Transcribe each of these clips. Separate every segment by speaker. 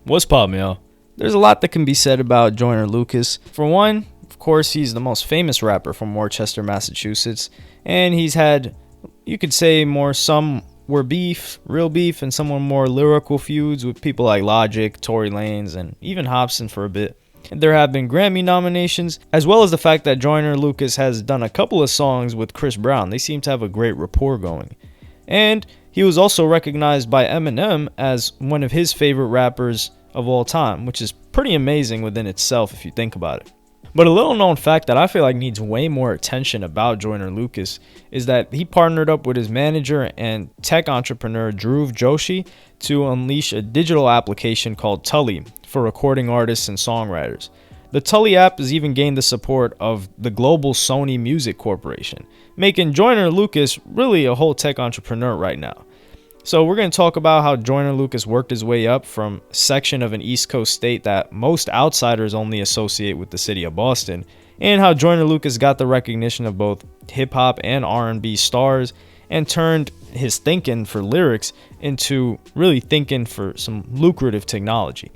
Speaker 1: What's poppin', y'all? There's a lot that can be said about Joyner Lucas. For one, of course, he's the most famous rapper from Worcester, Massachusetts, and he's had, you could say, some were beef, real beef, and some were more lyrical feuds with people like Logic, Tory Lanez, and even Hopsin for a bit. There have been Grammy nominations, as well as the fact that Joyner Lucas has done a couple of songs with Chris Brown. They seem to have a great rapport going. And he was also recognized by Eminem as one of his favorite rappers of all time, which is pretty amazing within itself if you think about it. But a little known fact that I feel like needs way more attention about Joyner Lucas is that he partnered up with his manager and tech entrepreneur Dhruv Joshi to unleash a digital application called Tully for recording artists and songwriters. The Tully app has even gained the support of the global Sony Music Corporation, making Joyner Lucas really a whole tech entrepreneur right now. So we're going to talk about how Joyner Lucas worked his way up from a section of an East Coast state that most outsiders only associate with the city of Boston, and how Joyner Lucas got the recognition of both hip-hop and R&B stars and turned his thinking for lyrics into really thinking for some lucrative technology.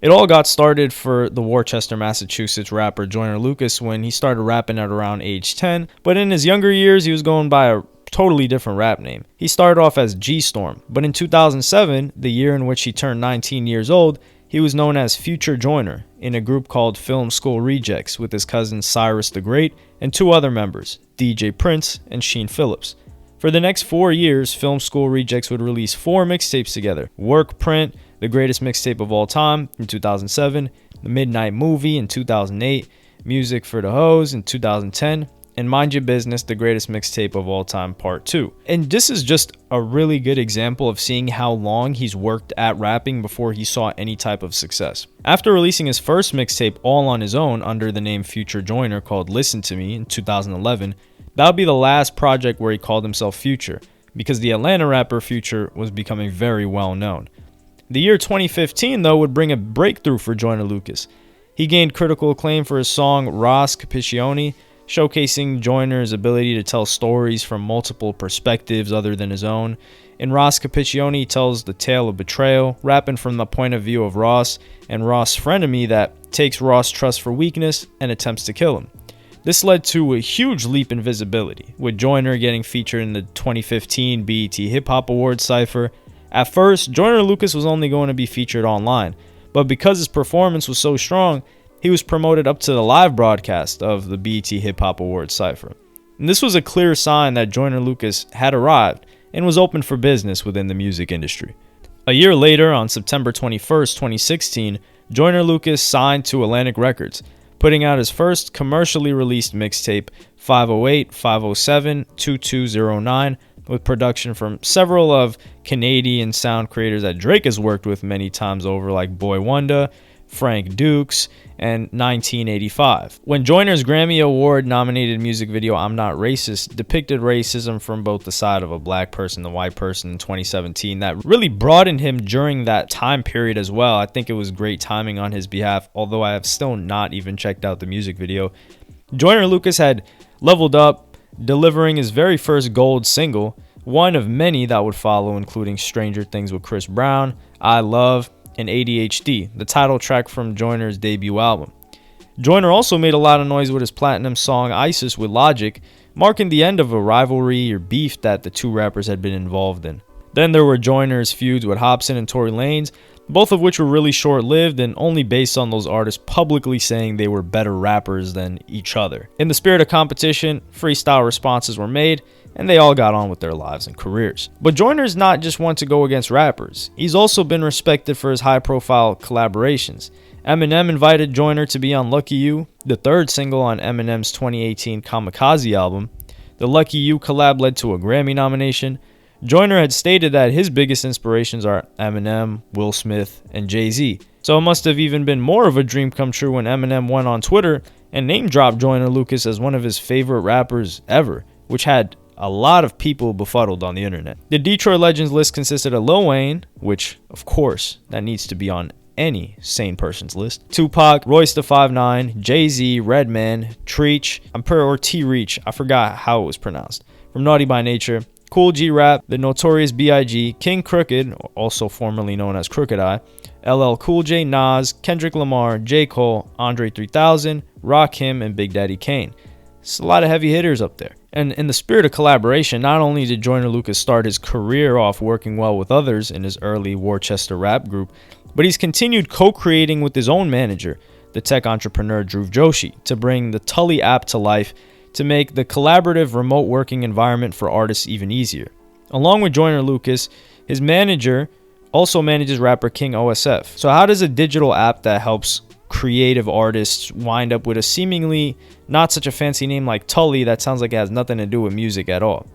Speaker 1: It all got started for the Worcester, Massachusetts rapper Joyner Lucas when he started rapping at around age 10, but in his younger years he was going by a totally different rap name. He started off as G-Storm, but in 2007, the year in which he turned 19 years old, he was known as Future Joyner in a group called Film School Rejects with his cousin Cyrus the Great and two other members, DJ Prince and Sheen Phillips. For the next 4 years, Film School Rejects would release 4 mixtapes together: Work Print, the greatest mixtape of all time in 2007, The Midnight Movie in 2008, Music for the Hoes in 2010, and Mind Your Business, the greatest mixtape of all time, Part 2. And this is just a really good example of seeing how long he's worked at rapping before he saw any type of success. After releasing his first mixtape all on his own under the name Future Joyner called Listen to Me in 2011, that would be the last project where he called himself Future, because the Atlanta rapper Future was becoming very well known. The year 2015, though, would bring a breakthrough for Joyner Lucas. He gained critical acclaim for his song Ross Capiccioni, showcasing Joyner's ability to tell stories from multiple perspectives other than his own. In Ross Capiccioni, tells the tale of betrayal, rapping from the point of view of Ross and Ross' frenemy that takes Ross' trust for weakness and attempts to kill him. This led to a huge leap in visibility, with Joyner getting featured in the 2015 BET Hip Hop Awards cypher. At first, Joyner Lucas was only going to be featured online, but because his performance was so strong, he was promoted up to the live broadcast of the BET Hip Hop Awards cypher. And this was a clear sign that Joyner Lucas had arrived and was open for business within the music industry. A year later, on September 21st, 2016, Joyner Lucas signed to Atlantic Records, putting out his first commercially released mixtape, 508-507-2209, with production from several of Canadian sound creators that Drake has worked with many times over, like Boy Wonder, Frank Dukes, and 1985. When Joyner's Grammy Award nominated music video I'm Not Racist depicted racism from both the side of a black person and a white person in 2017, that really broadened him during that time period as well. I think it was great timing on his behalf, although I have still not even checked out the music video. Joyner Lucas had leveled up, delivering his very first gold single, one of many that would follow, including Stranger Things with Chris Brown, I Love, and ADHD, the title track from Joyner's debut album. Joyner also made a lot of noise with his platinum song ISIS with Logic, marking the end of a rivalry or beef that the two rappers had been involved in. Then there were Joyner's feuds with Hopsin and Tory Lanez, both of which were really short-lived and only based on those artists publicly saying they were better rappers than each other. In the spirit of competition, freestyle responses were made, and they all got on with their lives and careers. But Joyner's not just one to go against rappers. He's also been respected for his high-profile collaborations. Eminem invited Joyner to be on Lucky You, the third single on Eminem's 2018 Kamikaze album. The Lucky You collab led to a Grammy nomination. Joyner had stated that his biggest inspirations are Eminem, Will Smith, and Jay-Z. So it must have even been more of a dream come true when Eminem went on Twitter and name-dropped Joyner Lucas as one of his favorite rappers ever, which had a lot of people befuddled on the internet. The Detroit Legends list consisted of Lil Wayne, which, of course, that needs to be on any sane person's list, Tupac, Royce da 5'9", Jay-Z, Redman, Treach, or T-Reach, I forgot how it was pronounced, from Naughty by Nature, Cool G Rap, The Notorious B.I.G., King Crooked, also formerly known as Crooked Eye, LL Cool J, Nas, Kendrick Lamar, J. Cole, Andre 3000, Rakim, and Big Daddy Kane. It's a lot of heavy hitters up there. And in the spirit of collaboration, not only did Joyner Lucas start his career off working well with others in his early Worcester rap group, but he's continued co-creating with his own manager, the tech entrepreneur Dhruv Joshi, to bring the Tully app to life to make the collaborative remote working environment for artists even easier. Along with Joyner Lucas, his manager also manages rapper King OSF. So how does a digital app that helps creative artists wind up with a seemingly not such a fancy name like Tully that sounds like it has nothing to do with music at all?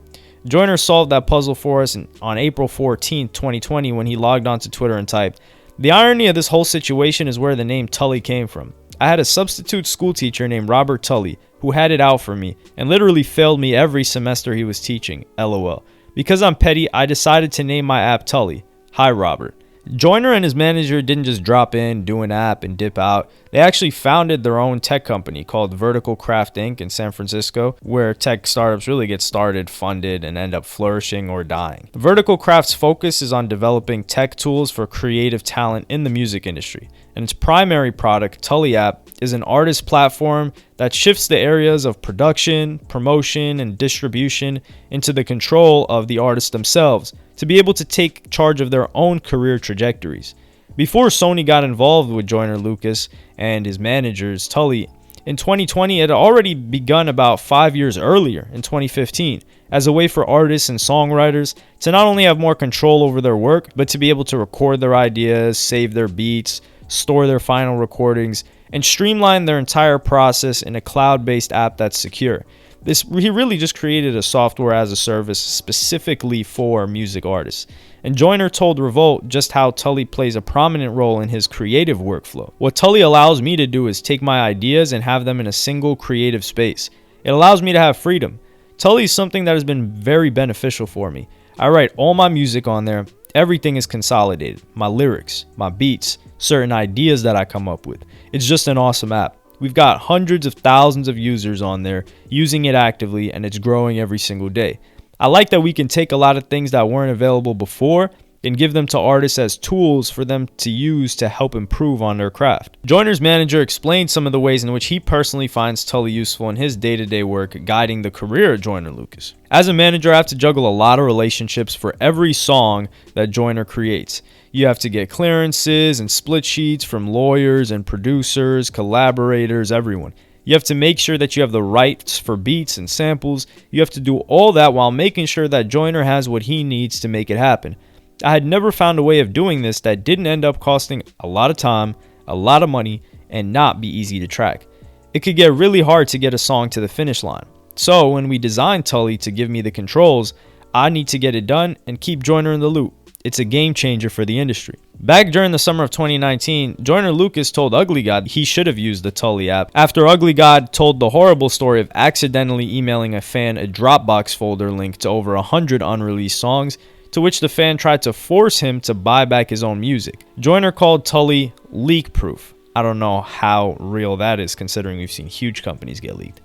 Speaker 1: Joyner solved that puzzle for us on April 14, 2020, when he logged onto Twitter and typed, "The irony of this whole situation is where the name Tully came from. I had a substitute school teacher named Robert Tully who had it out for me and literally failed me every semester he was teaching, LOL. Because I'm petty, I decided to name my app Tully. Hi, Robert." Joyner and his manager didn't just drop in, do an app, and dip out. They actually founded their own tech company called Vertical Craft Inc. in San Francisco, where tech startups really get started, funded, and end up flourishing or dying. Vertical Craft's focus is on developing tech tools for creative talent in the music industry, and its primary product, Tully App, is an artist platform that shifts the areas of production, promotion, and distribution into the control of the artists themselves, to be able to take charge of their own career trajectories. Before Sony got involved with Joyner Lucas and his managers, Tully, in 2020, it had already begun about 5 years earlier, in 2015, as a way for artists and songwriters to not only have more control over their work, but to be able to record their ideas, save their beats, store their final recordings, and streamline their entire process in a cloud-based app that's secure. He really just created a software as a service specifically for music artists. And Joyner told Revolt just how Tully plays a prominent role in his creative workflow. What Tully allows me to do is take my ideas and have them in a single creative space. It allows me to have freedom. Tully is something that has been very beneficial for me. I write all my music on there. Everything is consolidated. My lyrics, my beats, certain ideas that I come up with. It's just an awesome app. We've got hundreds of thousands of users on there using it actively, and it's growing every single day. I like that we can take a lot of things that weren't available before and give them to artists as tools for them to use to help improve on their craft. Joyner's manager explained some of the ways in which he personally finds Tully useful in his day-to-day work guiding the career of Joyner Lucas. As a manager, I have to juggle a lot of relationships for every song that Joyner creates. You have to get clearances and split sheets from lawyers and producers, collaborators, everyone. You have to make sure that you have the rights for beats and samples. You have to do all that while making sure that Joyner has what he needs to make it happen. I had never found a way of doing this that didn't end up costing a lot of time, a lot of money, and not be easy to track. It could get really hard to get a song to the finish line. So when we designed Tully to give me the controls, I need to get it done and keep Joyner in the loop. It's a game changer for the industry. Back during the summer of 2019, Joyner Lucas told Ugly God he should have used the Tully app after Ugly God told the horrible story of accidentally emailing a fan a Dropbox folder link to over 100 unreleased songs, to which the fan tried to force him to buy back his own music. Joyner called Tully leak-proof. I don't know how real that is considering we've seen huge companies get leaked.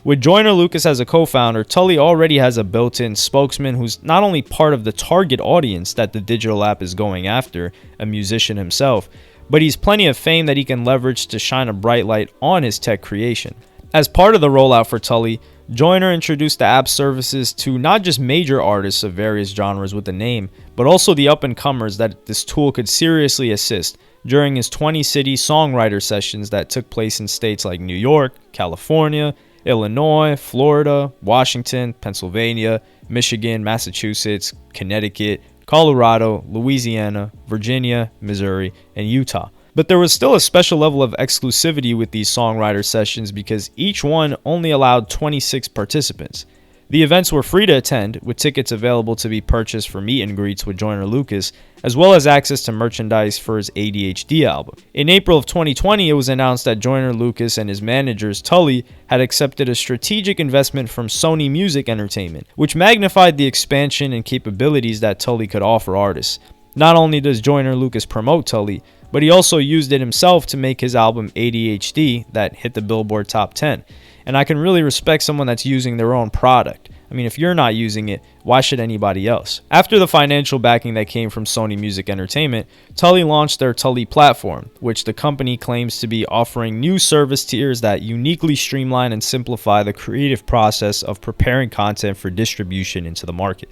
Speaker 1: With Joyner Lucas as a co-founder, Tully already has a built-in spokesman who's not only part of the target audience that the digital app is going after, a musician himself, but he's plenty of fame that he can leverage to shine a bright light on his tech creation. As part of the rollout for Tully, Joyner introduced the app services to not just major artists of various genres with a name, but also the up-and-comers that this tool could seriously assist during his 20-city songwriter sessions that took place in states like New York, California, Illinois, Florida, Washington, Pennsylvania, Michigan, Massachusetts, Connecticut, Colorado, Louisiana, Virginia, Missouri, and Utah. But there was still a special level of exclusivity with these songwriter sessions because each one only allowed 26 participants. The events were free to attend, with tickets available to be purchased for meet and greets with Joyner Lucas, as well as access to merchandise for his ADHD album. In April of 2020, it was announced that Joyner Lucas and his managers, Tully, had accepted a strategic investment from Sony Music Entertainment, which magnified the expansion and capabilities that Tully could offer artists. Not only does Joyner Lucas promote Tully, but he also used it himself to make his album ADHD that hit the Billboard Top 10. And I can really respect someone that's using their own product. I mean, if you're not using it, why should anybody else? After the financial backing that came from Sony Music Entertainment, Tully launched their Tully platform, which the company claims to be offering new service tiers that uniquely streamline and simplify the creative process of preparing content for distribution into the market.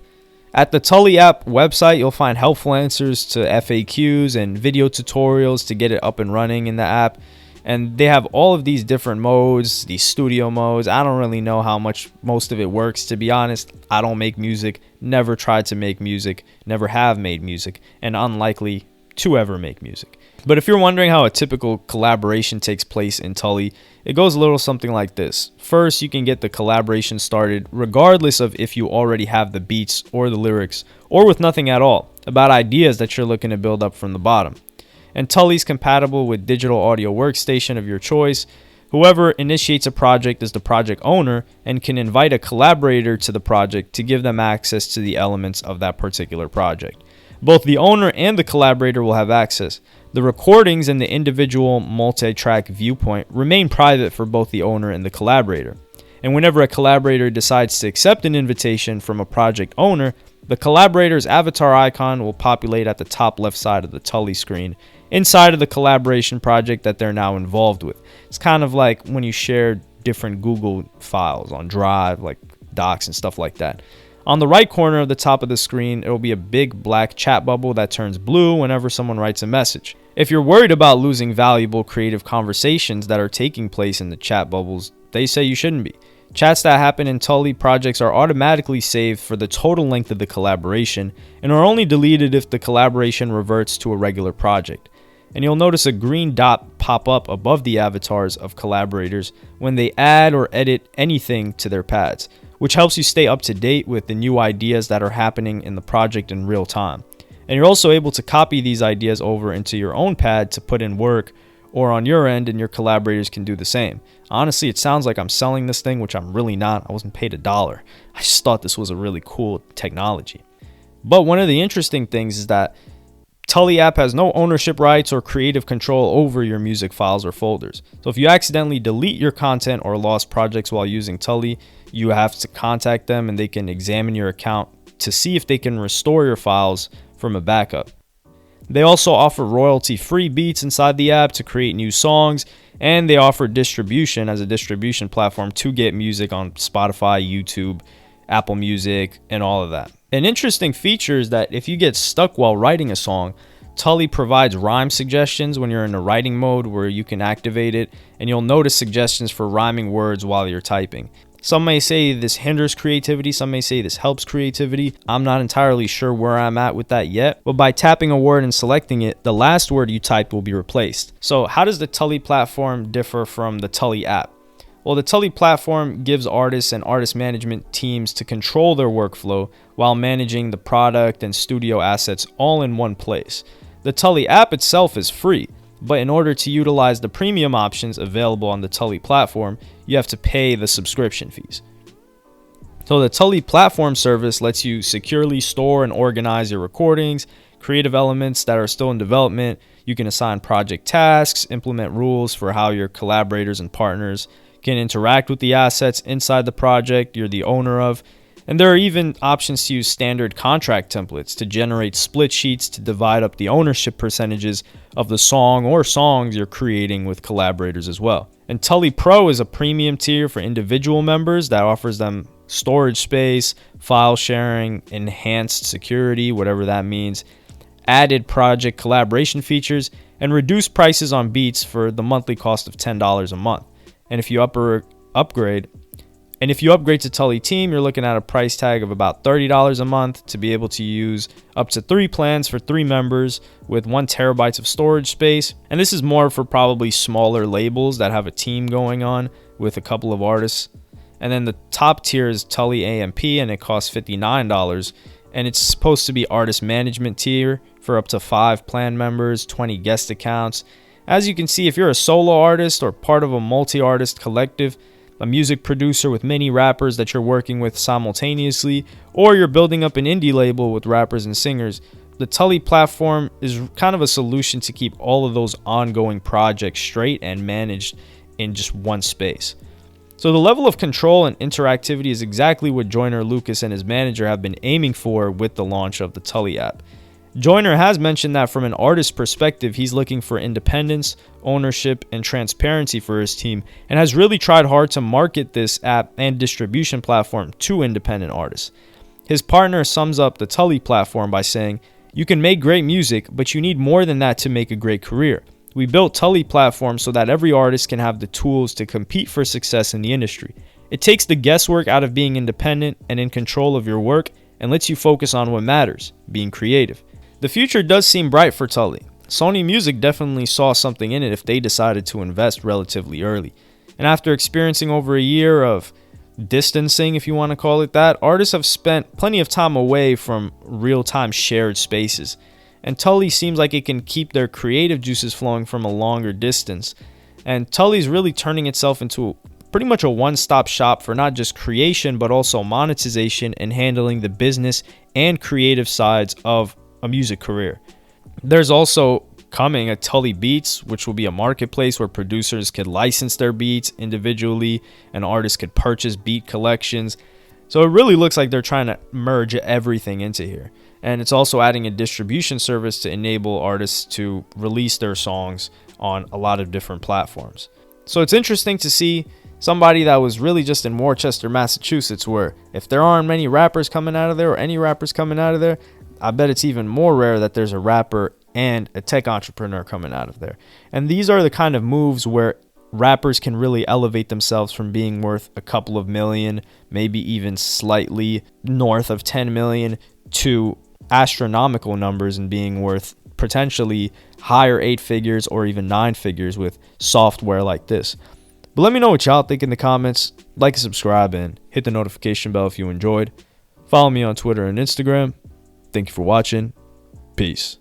Speaker 1: At the Tully app website, you'll find helpful answers to FAQs and video tutorials to get it up and running in the app. And they have all of these different modes, these studio modes. I don't really know how much most of it works, to be honest. I don't make music, never tried to make music, never have made music, and unlikely to ever make music. But if you're wondering how a typical collaboration takes place in Tully, it goes a little something like this. First, you can get the collaboration started regardless of if you already have the beats or the lyrics, or with nothing at all, about ideas that you're looking to build up from the bottom. And Tully's compatible with digital audio workstation of your choice. Whoever initiates a project is the project owner and can invite a collaborator to the project to give them access to the elements of that particular project. Both the owner and the collaborator will have access. The recordings and the individual multi-track viewpoint remain private for both the owner and the collaborator. And whenever a collaborator decides to accept an invitation from a project owner, the collaborator's avatar icon will populate at the top left side of the Tully screen inside of the collaboration project that they're now involved with. It's kind of like when you share different Google files on Drive, like Docs and stuff like that. On the right corner of the top of the screen, it will be a big black chat bubble that turns blue whenever someone writes a message. If you're worried about losing valuable creative conversations that are taking place in the chat bubbles, they say you shouldn't be. Chats that happen in Tully projects are automatically saved for the total length of the collaboration and are only deleted if the collaboration reverts to a regular project. And you'll notice a green dot pop up above the avatars of collaborators when they add or edit anything to their pads, which helps you stay up to date with the new ideas that are happening in the project in real time. And you're also able to copy these ideas over into your own pad to put in work or on your end, and your collaborators can do the same. Honestly, it sounds like I'm selling this thing, which I'm really not. I wasn't paid $1. I just thought this was a really cool technology. But one of the interesting things is that Tully app has no ownership rights or creative control over your music files or folders. So if you accidentally delete your content or lost projects while using Tully, you have to contact them and they can examine your account to see if they can restore your files from a backup. They also offer royalty-free beats inside the app to create new songs, and they offer distribution as a distribution platform to get music on Spotify, YouTube, Apple Music, and all of that. An interesting feature is that if you get stuck while writing a song, Tully provides rhyme suggestions when you're in a writing mode where you can activate it, and you'll notice suggestions for rhyming words while you're typing. Some may say this hinders creativity, some may say this helps creativity. I'm not entirely sure where I'm at with that yet, but by tapping a word and selecting it, the last word you typed will be replaced. So how does the Tully platform differ from the Tully app? Well, the Tully platform gives artists and artist management teams to control their workflow while managing the product and studio assets all in one place. The Tully app itself is free, but in order to utilize the premium options available on the Tully platform, you have to pay the subscription fees. So the Tully platform service lets you securely store and organize your recordings, creative elements that are still in development. You can assign project tasks, implement rules for how your collaborators and partners can interact with the assets inside the project you're the owner of. And there are even options to use standard contract templates to generate split sheets to divide up the ownership percentages of the song or songs you're creating with collaborators as well. And Tully Pro is a premium tier for individual members that offers them storage space, file sharing, enhanced security, whatever that means, added project collaboration features, and reduced prices on beats for the monthly cost of $10 a month. And if you upgrade to Tully Team, you're looking at a price tag of about $30 a month to be able to use up to 3 plans for 3 members with 1 terabyte of storage space. And this is more for probably smaller labels that have a team going on with a couple of artists. And then the top tier is Tully AMP, and it costs $59. And it's supposed to be artist management tier for up to 5 plan members, 20 guest accounts. As you can see, if you're a solo artist or part of a multi-artist collective, a music producer with many rappers that you're working with simultaneously, or you're building up an indie label with rappers and singers, the Tully platform is kind of a solution to keep all of those ongoing projects straight and managed in just one space. So the level of control and interactivity is exactly what Joyner Lucas and his manager have been aiming for with the launch of the Tully app. Joyner has mentioned that from an artist's perspective, he's looking for independence, ownership, and transparency for his team, and has really tried hard to market this app and distribution platform to independent artists. His partner sums up the Tully platform by saying, "You can make great music, but you need more than that to make a great career. We built Tully platform so that every artist can have the tools to compete for success in the industry. It takes the guesswork out of being independent and in control of your work and lets you focus on what matters, being creative." The future does seem bright for Tully. Sony Music definitely saw something in it if they decided to invest relatively early. And after experiencing over a year of distancing, if you want to call it that, artists have spent plenty of time away from real-time shared spaces. And Tully seems like it can keep their creative juices flowing from a longer distance. And Tully's really turning itself into pretty much a one-stop shop for not just creation, but also monetization and handling the business and creative sides of a music career. There's also coming a Tully Beats, which will be a marketplace where producers could license their beats individually and artists could purchase beat collections. So it really looks like they're trying to merge everything into here. And it's also adding a distribution service to enable artists to release their songs on a lot of different platforms. So it's interesting to see somebody that was really just in Worcester, Massachusetts, where if there aren't many rappers coming out of there or any rappers coming out of there, I bet it's even more rare that there's a rapper and a tech entrepreneur coming out of there. And these are the kind of moves where rappers can really elevate themselves from being worth a couple of million, maybe even slightly north of 10 million, to astronomical numbers and being worth potentially higher 8 figures or even 9 figures with software like this. But let me know what y'all think in the comments. Like and subscribe and hit the notification bell if you enjoyed. Follow me on Twitter and Instagram. Thank you for watching. Peace.